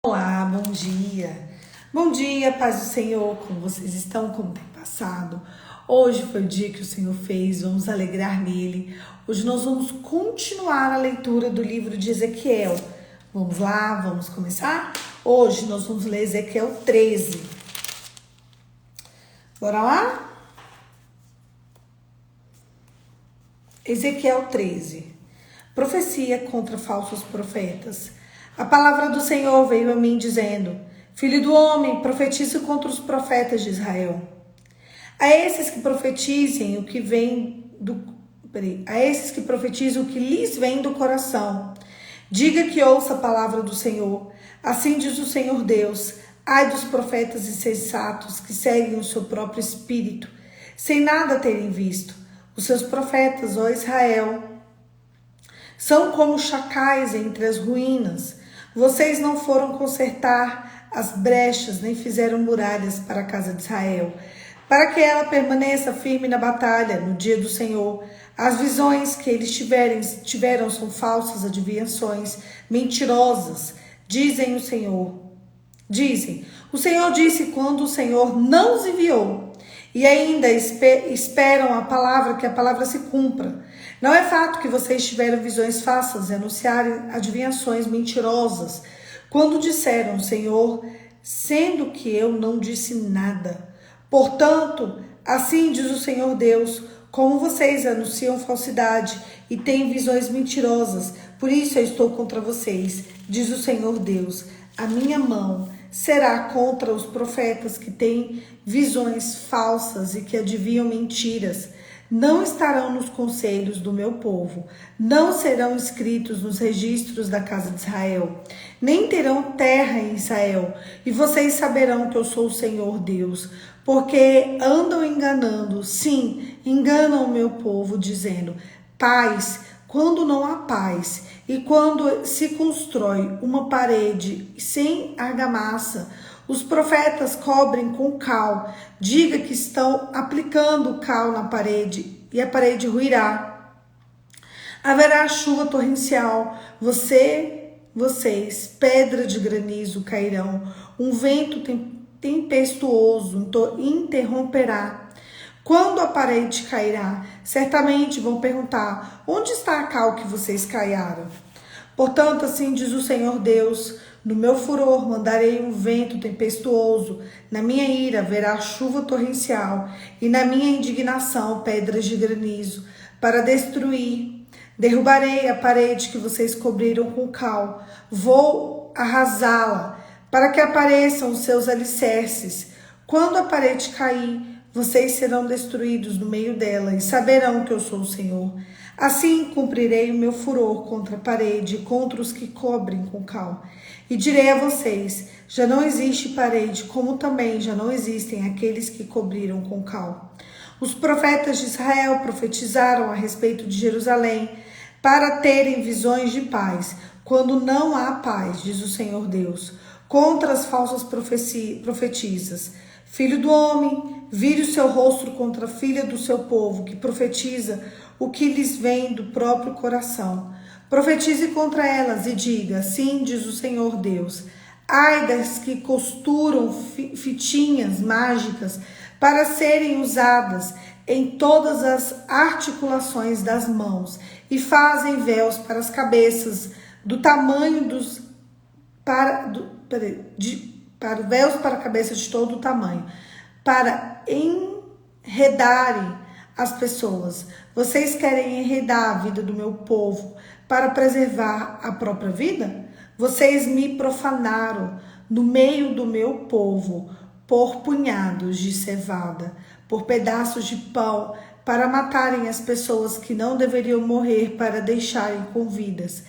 Olá, bom dia. Bom dia, paz do Senhor, como vocês estão, como tem passado? Hoje foi o dia que o Senhor fez, vamos alegrar nele. Hoje nós vamos continuar a leitura do livro de Ezequiel. Vamos lá, vamos começar? Hoje nós vamos ler Ezequiel 13. Bora lá? Ezequiel 13. Profecia contra falsos profetas. A palavra do Senhor veio a mim dizendo: Filho do homem, profetize contra os profetas de Israel. A esses que profetizem o que vem do A esses que profetizem o que lhes vem do coração. Diga que ouça a palavra do Senhor. Assim diz o Senhor Deus: ai dos profetas insensatos que seguem o seu próprio espírito, sem nada terem visto. Os seus profetas, ó Israel, são como chacais entre as ruínas. Vocês não foram consertar as brechas, nem fizeram muralhas para a casa de Israel, para que ela permaneça firme na batalha no dia do Senhor. As visões que eles tiveram são falsas adivinhações, mentirosas, dizem, o Senhor disse quando o Senhor não os enviou. E ainda esperam que a palavra se cumpra. Não é fato que vocês tiveram visões falsas e anunciarem adivinhações mentirosas, quando disseram, Senhor, sendo que eu não disse nada. Portanto, assim diz o Senhor Deus, como vocês anunciam falsidade e têm visões mentirosas, por isso eu estou contra vocês, diz o Senhor Deus. A minha mão será contra os profetas que têm visões falsas e que adivinham mentiras. Não estarão nos conselhos do meu povo, não serão inscritos nos registros da casa de Israel, nem terão terra em Israel, e vocês saberão que eu sou o Senhor Deus, porque andam enganando, sim, enganam o meu povo, dizendo, paz, quando não há paz, e quando se constrói uma parede sem argamassa, os profetas cobrem com cal. Diga que estão aplicando cal na parede e a parede ruirá. Haverá chuva torrencial. Vocês, pedra de granizo, cairão. Um vento tempestuoso interromperá. Quando a parede cairá, certamente vão perguntar: onde está a cal que vocês caiaram? Portanto, assim diz o Senhor Deus, no meu furor mandarei um vento tempestuoso, na minha ira haverá chuva torrencial, e na minha indignação pedras de granizo, para destruir. Derrubarei a parede que vocês cobriram com cal, vou arrasá-la, para que apareçam os seus alicerces. Quando a parede cair, vocês serão destruídos no meio dela, e saberão que eu sou o Senhor. Assim cumprirei o meu furor contra a parede e contra os que cobrem com cal. E direi a vocês, já não existe parede, como também já não existem aqueles que cobriram com cal. Os profetas de Israel profetizaram a respeito de Jerusalém, para terem visões de paz, quando não há paz, diz o Senhor Deus, contra as falsas profetisas. Filho do homem, vire o seu rosto contra a filha do seu povo, que profetiza o que lhes vem do próprio coração. Profetize contra elas e diga, assim diz o Senhor Deus, ai das que costuram fitinhas mágicas para serem usadas em todas as articulações das mãos e fazem véus para as cabeças do tamanho para véus para a cabeça de todo o tamanho, para enredarem as pessoas. Vocês querem enredar a vida do meu povo para preservar a própria vida? Vocês me profanaram no meio do meu povo por punhados de cevada, por pedaços de pão, para matarem as pessoas que não deveriam morrer, para deixarem com vidas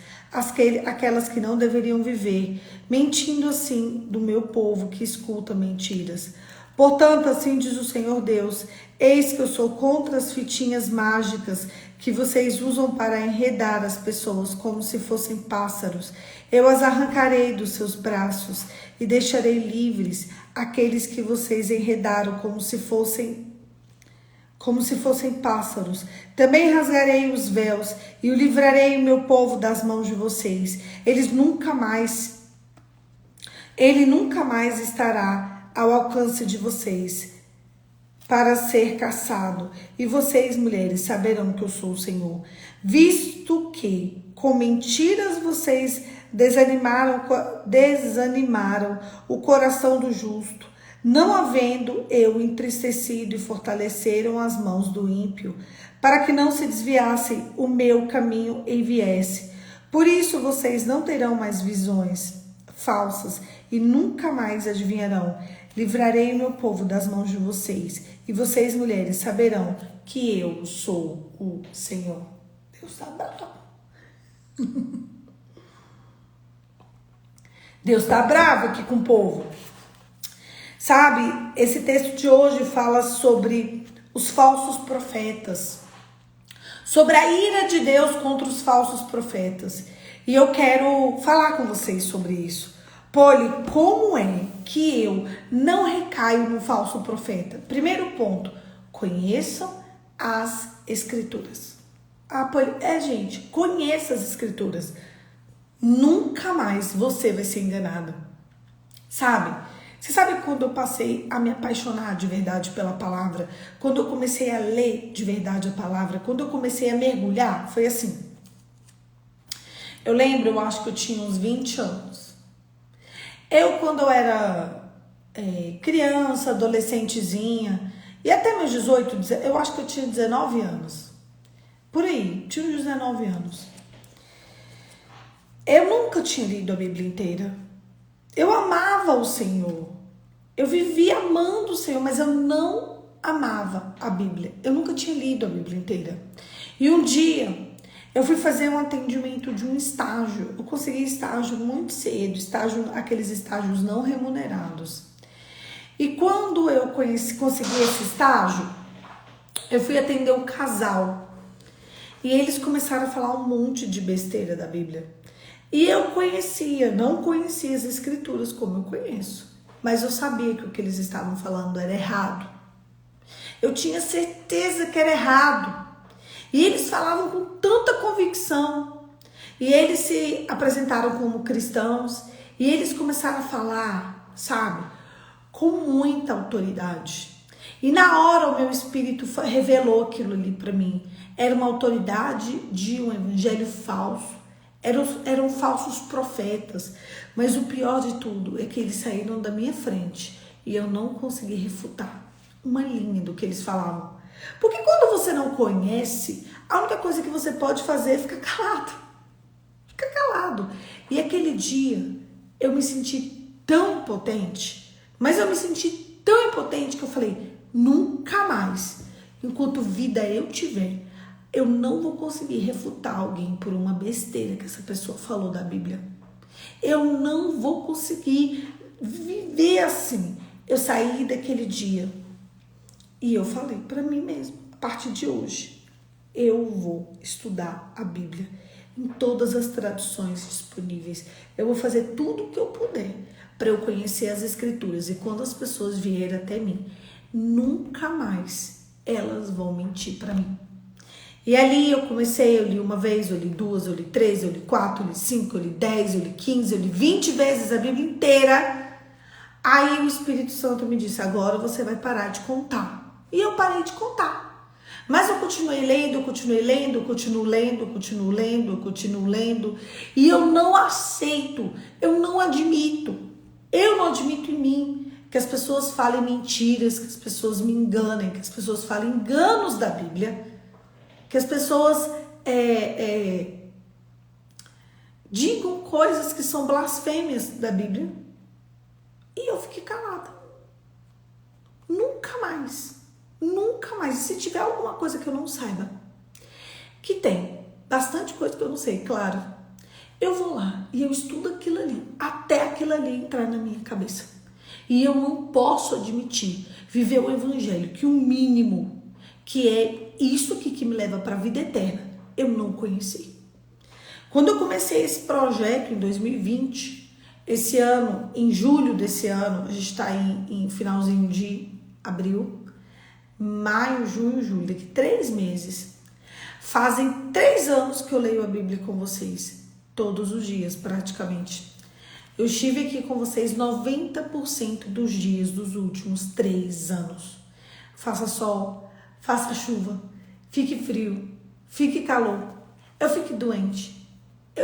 aquelas que não deveriam viver, mentindo assim do meu povo que escuta mentiras. Portanto, assim diz o Senhor Deus, eis que eu sou contra as fitinhas mágicas que vocês usam para enredar as pessoas como se fossem pássaros. Eu as arrancarei dos seus braços e deixarei livres aqueles que vocês enredaram como se fossem pássaros. Também rasgarei os véus e o livrarei o meu povo das mãos de vocês. Eles nunca mais Ele nunca mais estará ao alcance de vocês para ser caçado. E vocês, mulheres, saberão que eu sou o Senhor. Visto que com mentiras vocês desanimaram o coração do justo, não havendo eu entristecido e fortaleceram as mãos do ímpio, para que não se desviasse o meu caminho e viesse. Por isso vocês não terão mais visões falsas e nunca mais adivinharão. Livrarei o meu povo das mãos de vocês, e vocês, mulheres, saberão que eu sou o Senhor. Deus está bravo. Deus está bravo aqui com o povo. Sabe, esse texto de hoje fala sobre os falsos profetas, sobre a ira de Deus contra os falsos profetas. E eu quero falar com vocês sobre isso. Poli, como é que eu não recaio no falso profeta? Primeiro ponto, conheçam as escrituras. Poli, gente, conheça as escrituras. Nunca mais você vai ser enganado. Sabe? Você sabe quando eu passei a me apaixonar de verdade pela palavra? Quando eu comecei a ler de verdade a palavra? Quando eu comecei a mergulhar? Foi assim. Eu lembro, eu acho que eu tinha uns 20 anos. Quando eu era criança, adolescentezinha, e até meus 18, eu acho que eu tinha 19 anos. Por aí, tinha uns 19 anos. Eu nunca tinha lido a Bíblia inteira. Eu amava o Senhor. Eu vivia amando o Senhor, mas eu não amava a Bíblia. Eu nunca tinha lido a Bíblia inteira. E um dia eu fui fazer um atendimento de um estágio. Eu consegui estágio muito cedo, aqueles estágios não remunerados. E quando eu consegui esse estágio, eu fui atender um casal. E eles começaram a falar um monte de besteira da Bíblia. E eu não conhecia as escrituras como eu conheço. Mas eu sabia que o que eles estavam falando era errado. Eu tinha certeza que era errado. E eles falavam com tanta convicção. E eles se apresentaram como cristãos. E eles começaram a falar, sabe, com muita autoridade. E na hora o meu espírito revelou aquilo ali para mim. Era uma autoridade de um evangelho falso. Eram falsos profetas. Mas o pior de tudo é que eles saíram da minha frente. E eu não consegui refutar uma linha do que eles falavam. Porque quando você não conhece, a única coisa que você pode fazer é ficar calado. Fica calado. E aquele dia, eu me senti tão impotente. Mas eu me senti tão impotente que eu falei, nunca mais, enquanto vida eu tiver, eu não vou conseguir refutar alguém por uma besteira que essa pessoa falou da Bíblia. Eu não vou conseguir viver assim. Eu saí daquele dia e eu falei para mim mesma, a partir de hoje, eu vou estudar a Bíblia em todas as traduções disponíveis. Eu vou fazer tudo o que eu puder para eu conhecer as escrituras. E quando as pessoas vierem até mim, nunca mais elas vão mentir para mim. E ali eu li uma vez, eu li duas, eu li três, eu li quatro, eu li cinco, eu li 10, eu li 15, eu li 20 vezes a Bíblia inteira. Aí o Espírito Santo me disse, agora você vai parar de contar. E eu parei de contar. Mas eu continuei lendo, eu continuo lendo. E eu não aceito, eu não admito em mim que as pessoas falem mentiras, que as pessoas me enganem, que as pessoas falem enganos da Bíblia, que as pessoas digam coisas que são blasfêmias da Bíblia. E eu fiquei calada. Nunca mais. E se tiver alguma coisa que eu não saiba, que tem bastante coisa que eu não sei, claro, eu vou lá e eu estudo aquilo ali, até aquilo ali entrar na minha cabeça. E eu não posso admitir viver o evangelho, que o mínimo, que é isso que me leva para a vida eterna, eu não conheci. Quando eu comecei esse projeto em 2020, esse ano, em julho desse ano, a gente está em finalzinho de abril, maio, junho, julho, daqui 3 meses. Fazem 3 anos que eu leio a Bíblia com vocês, todos os dias praticamente. Eu estive aqui com vocês 90% dos dias dos últimos 3 anos. Faça sol, faça chuva, fique frio, fique calor, eu fique doente.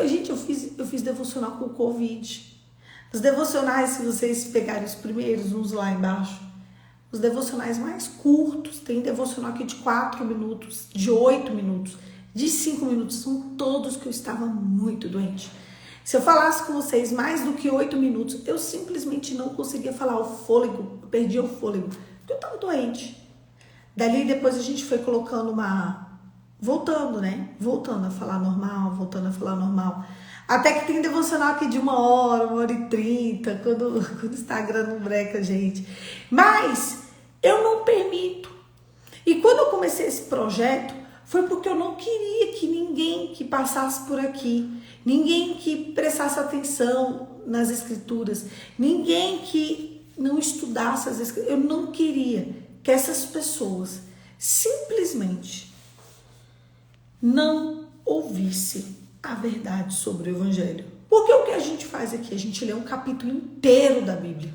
Gente, eu fiz devocional com o Covid. Os devocionais, se vocês pegarem os primeiros, uns lá embaixo, os devocionais mais curtos, tem devocional aqui de 4 minutos, de 8 minutos, de 5 minutos, são todos que eu estava muito doente. Se eu falasse com vocês mais do que 8 minutos, eu simplesmente não conseguia falar, o fôlego, eu perdia o fôlego, porque eu estava doente. Dali depois a gente foi colocando voltando a falar normal, até que tem devocional aqui de 1h30, quando o Instagram não breca a gente. Mas eu não permito. E quando eu comecei esse projeto, foi porque eu não queria que ninguém que passasse por aqui, ninguém que prestasse atenção nas escrituras, ninguém que não estudasse as escrituras, eu não queria que essas pessoas simplesmente não ouvissem a verdade sobre o Evangelho. Porque o que a gente faz aqui? A gente lê um capítulo inteiro da Bíblia.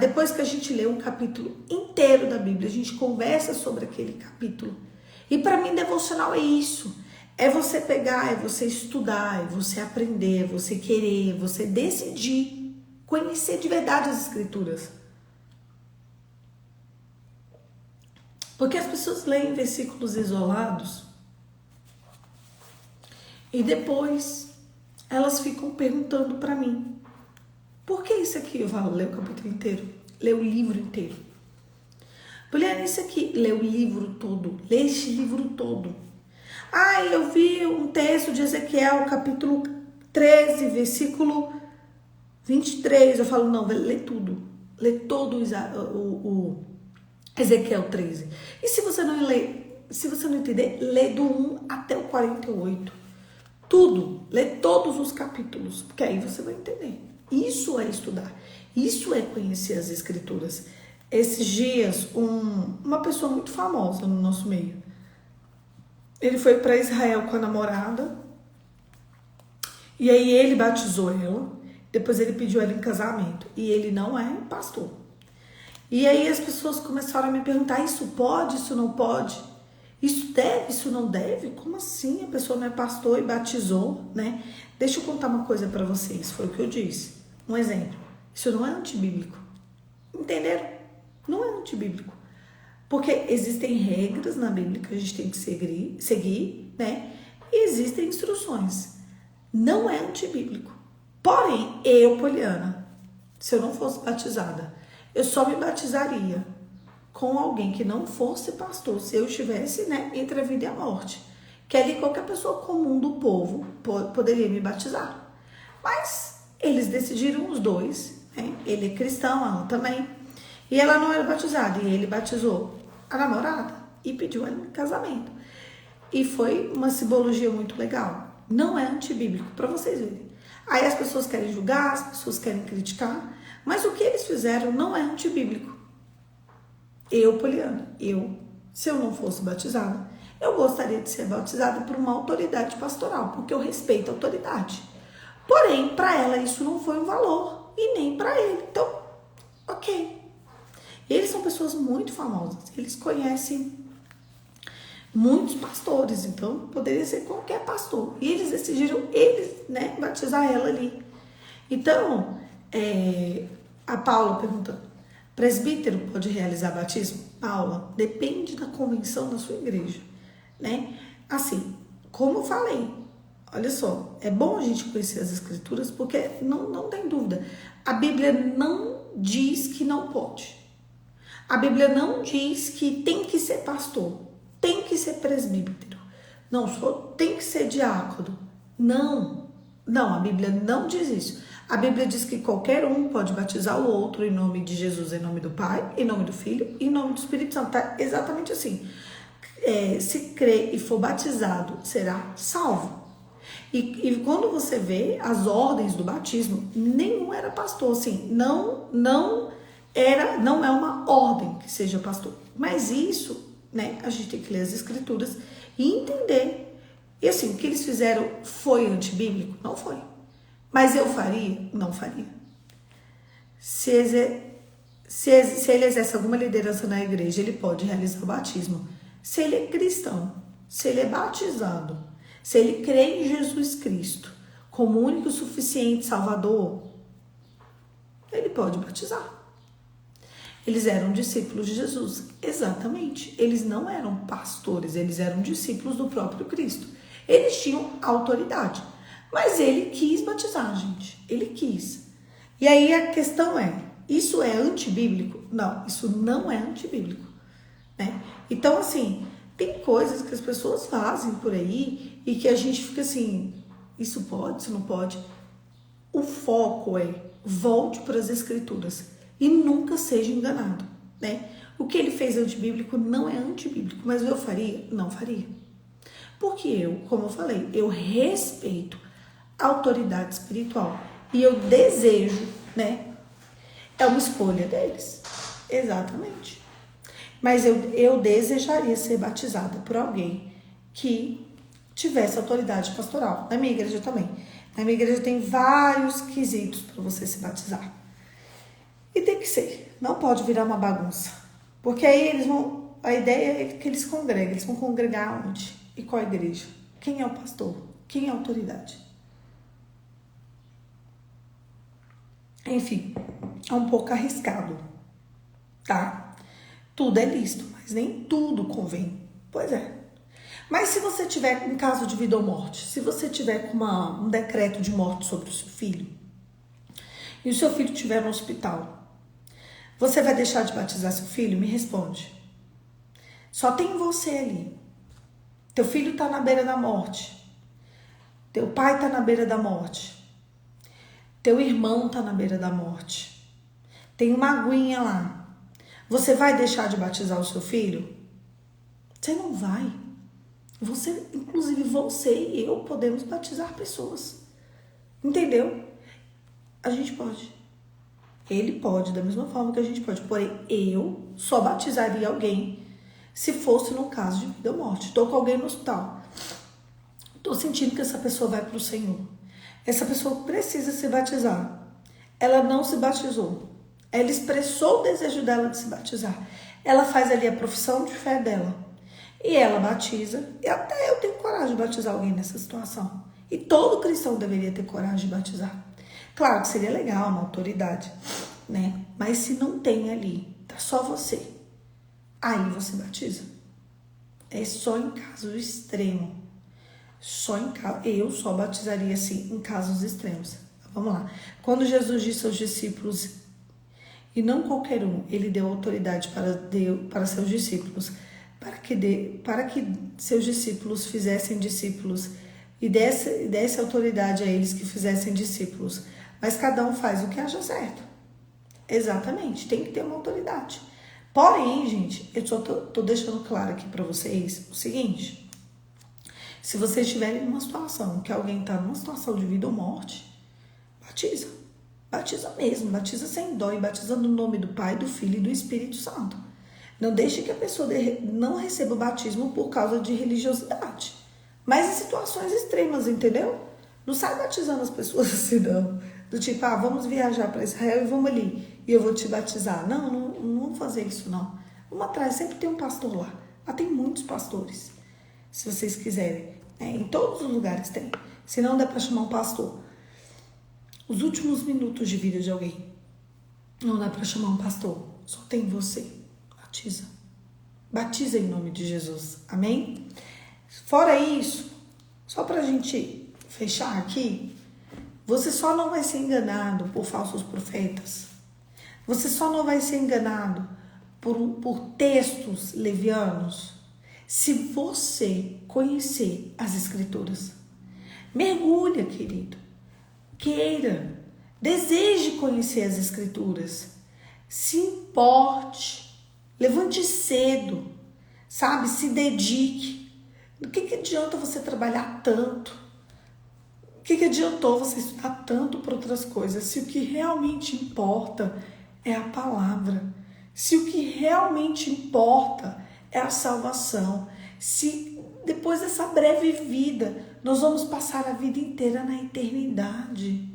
Depois que a gente lê um capítulo inteiro da Bíblia, a gente conversa sobre aquele capítulo. E para mim, devocional é isso. É você pegar, é você estudar, é você aprender, é você querer, é você decidir conhecer de verdade as Escrituras. Porque as pessoas leem versículos isolados e depois elas ficam perguntando para mim: por que isso aqui? Eu falo, lê o capítulo inteiro, lê o livro inteiro. Poliana, isso aqui, lê o livro todo, lê este livro todo. Eu vi um texto de Ezequiel, capítulo 13, versículo 23. Eu falo, não, lê tudo. Lê todo o Ezequiel 13. E se você não entender, lê do 1 até o 48. Tudo, lê todos os capítulos, porque aí você vai entender. Isso é estudar, isso é conhecer as escrituras. Esses dias, uma pessoa muito famosa no nosso meio, ele foi para Israel com a namorada, e aí ele batizou ela, depois ele pediu ela em casamento, e ele não é pastor. E aí as pessoas começaram a me perguntar, isso pode, isso não pode? Isso deve, isso não deve? Como assim? A pessoa não é pastor e batizou, né? Deixa eu contar uma coisa para vocês, foi o que eu disse. Um exemplo, isso não é antibíblico. Entenderam? Não é antibíblico. Porque existem regras na Bíblia que a gente tem que seguir, né? E existem instruções. Não é antibíblico. Porém, eu, Poliana, se eu não fosse batizada, eu só me batizaria com alguém que não fosse pastor, se eu estivesse, né, entre a vida e a morte. Que ali qualquer pessoa comum do povo poderia me batizar. Mas eles decidiram os dois, né? Ele é cristão, ela também. E ela não era batizada, e ele batizou a namorada e pediu ela em casamento. E foi uma simbologia muito legal. Não é antibíblico, para vocês verem. Aí as pessoas querem julgar, as pessoas querem criticar, mas o que eles fizeram não é antibíblico. Eu, Poliana, se eu não fosse batizada, eu gostaria de ser batizada por uma autoridade pastoral, porque eu respeito a autoridade. Porém, para ela isso não foi um valor, e nem para ele. Então, ok. Eles são pessoas muito famosas, eles conhecem muitos pastores, então poderia ser qualquer pastor. E eles decidiram, né, batizar ela ali. Então, a Paula perguntando, presbítero pode realizar batismo? Paula, depende da convenção da sua igreja, né? Assim, como eu falei, olha só, é bom a gente conhecer as escrituras porque não tem dúvida. A Bíblia não diz que não pode. A Bíblia não diz que tem que ser pastor, tem que ser presbítero, não, só tem que ser diácono. Não, a Bíblia não diz isso. A Bíblia diz que qualquer um pode batizar o outro em nome de Jesus, em nome do Pai, em nome do Filho e em nome do Espírito Santo. Tá exatamente assim. Se crer e for batizado, será salvo. E quando você vê as ordens do batismo, nenhum era pastor, assim, não é uma ordem que seja pastor. Mas isso, né, a gente tem que ler as escrituras e entender. E assim, o que eles fizeram foi antibíblico? Não foi. Mas eu faria? Não faria. Se ele exerce alguma liderança na igreja, ele pode realizar o batismo. Se ele é cristão, se ele é batizado, se ele crê em Jesus Cristo como único e suficiente Salvador, ele pode batizar. Eles eram discípulos de Jesus, exatamente. Eles não eram pastores, eles eram discípulos do próprio Cristo. Eles tinham autoridade, mas ele quis batizar, gente. Ele quis. E aí a questão é, isso é antibíblico? Não, isso não é antibíblico, né? Então, assim, tem coisas que as pessoas fazem por aí e que a gente fica assim, isso pode, isso não pode. O foco é, volte para as escrituras e nunca seja enganado, né? O que ele fez antibíblico não é antibíblico, mas eu faria? Não faria. Porque eu, como eu falei, eu respeito a autoridade espiritual e eu desejo, né? É uma escolha deles, exatamente. Mas eu desejaria ser batizada por alguém que tivesse autoridade pastoral. Na minha igreja também. Na minha igreja tem vários quesitos para você se batizar. E tem que ser. Não pode virar uma bagunça. Porque aí eles vão... A ideia é que eles congregam. Eles vão congregar onde? E qual igreja? Quem é o pastor? Quem é a autoridade? Enfim, é um pouco arriscado, tá? Tudo é lícito, mas nem tudo convém. Pois é. Mas se você tiver um caso de vida ou morte, se você tiver com um decreto de morte sobre o seu filho, e o seu filho estiver no hospital, você vai deixar de batizar seu filho? Me responde. Só tem você ali. Teu filho está na beira da morte. Teu pai está na beira da morte. Teu irmão está na beira da morte. Tem uma aguinha lá. Você vai deixar de batizar o seu filho? Você não vai. Você, inclusive você e eu podemos batizar pessoas. Entendeu? A gente pode. Ele pode, da mesma forma que a gente pode. Porém, eu só batizaria alguém se fosse no caso de vida ou morte. Estou com alguém no hospital. Estou sentindo que essa pessoa vai para o Senhor. Essa pessoa precisa se batizar. Ela não se batizou. Ela expressou o desejo dela de se batizar. Ela faz ali a profissão de fé dela. E ela batiza. E até eu tenho coragem de batizar alguém nessa situação. E todo cristão deveria ter coragem de batizar. Claro que seria legal, uma autoridade, né? Mas se não tem ali, tá só você. Aí você batiza. É só em caso extremo. Eu só batizaria assim em casos extremos. Vamos lá. Quando Jesus disse aos discípulos, e não qualquer um, ele deu autoridade para seus discípulos, para que seus discípulos fizessem discípulos e desse autoridade a eles que fizessem discípulos. Mas cada um faz o que acha certo. Exatamente, tem que ter uma autoridade. Porém, gente, eu só tô deixando claro aqui para vocês o seguinte: se vocês estiverem numa situação que alguém está numa situação de vida ou morte, batiza. Batiza mesmo, batiza sem dó e batiza no nome do Pai, do Filho e do Espírito Santo. Não deixe que a pessoa não receba o batismo por causa de religiosidade. Mas em situações extremas, entendeu? Não sai batizando as pessoas assim, não. Do tipo, vamos viajar para Israel e vamos ali. E eu vou te batizar. Não vamos fazer isso, não. Vamos atrás, sempre tem um pastor lá. Lá tem muitos pastores. Se vocês quiserem. Em todos os lugares tem. Se não, dá para chamar um pastor. Os últimos minutos de vida de alguém. Não dá para chamar um pastor. Só tem você. Batiza. Batiza em nome de Jesus. Amém? Fora isso, só pra gente fechar aqui, você só não vai ser enganado por falsos profetas. Você só não vai ser enganado por textos levianos se você conhecer as escrituras. Mergulha, querido. Queira. Deseje conhecer as escrituras. Se importe. Levante cedo. Sabe? Se dedique. Do que adianta você trabalhar tanto? O que adiantou você estudar tanto para outras coisas? Se o que realmente importa é a palavra. Se o que realmente importa é a salvação. Se depois dessa breve vida, nós vamos passar a vida inteira na eternidade.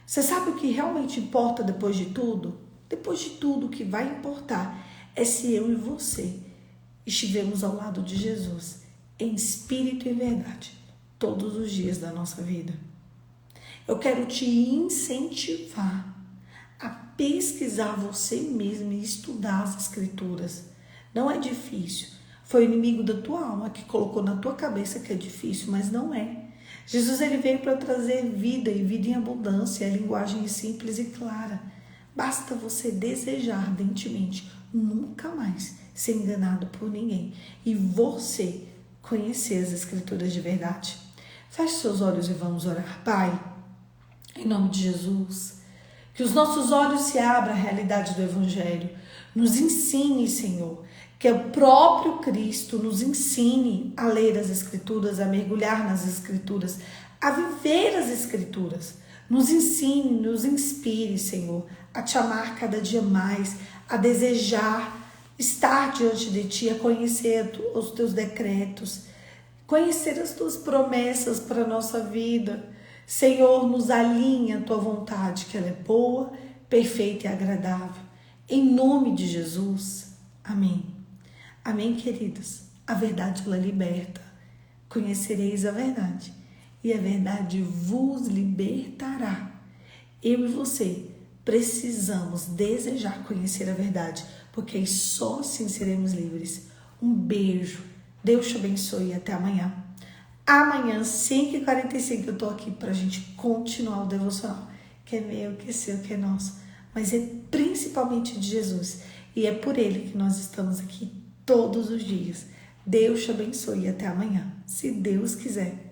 Você sabe o que realmente importa depois de tudo? Depois de tudo, o que vai importar é se eu e você estivemos ao lado de Jesus, em espírito e verdade, todos os dias da nossa vida. Eu quero te incentivar a pesquisar você mesmo e estudar as Escrituras. Não é difícil. Foi o inimigo da tua alma que colocou na tua cabeça que é difícil, mas não é. Jesus ele veio para trazer vida e vida em abundância. A linguagem é simples e clara. Basta você desejar ardentemente nunca mais ser enganado por ninguém e você conhecer as Escrituras de verdade. Feche seus olhos e vamos orar. Pai, em nome de Jesus, que os nossos olhos se abram à realidade do Evangelho. Nos ensine, Senhor, que o próprio Cristo nos ensine a ler as Escrituras, a mergulhar nas Escrituras, a viver as Escrituras. Nos ensine, nos inspire, Senhor, a te amar cada dia mais, a desejar estar diante de Ti, a conhecer os Teus decretos, conhecer as Tuas promessas para a nossa vida. Senhor, nos alinha a Tua vontade, que ela é boa, perfeita e agradável. Em nome de Jesus. Amém. Amém, queridos. A verdade, ela liberta. Conhecereis a verdade, e a verdade vos libertará. Eu e você precisamos desejar conhecer a verdade, porque só assim seremos livres. Um beijo. Deus te abençoe e até amanhã. Amanhã, 5h45, eu tô aqui pra gente continuar o devocional, que é meu, que é seu, que é nosso, mas é principalmente de Jesus, e é por Ele que nós estamos aqui todos os dias. Deus te abençoe e até amanhã, se Deus quiser.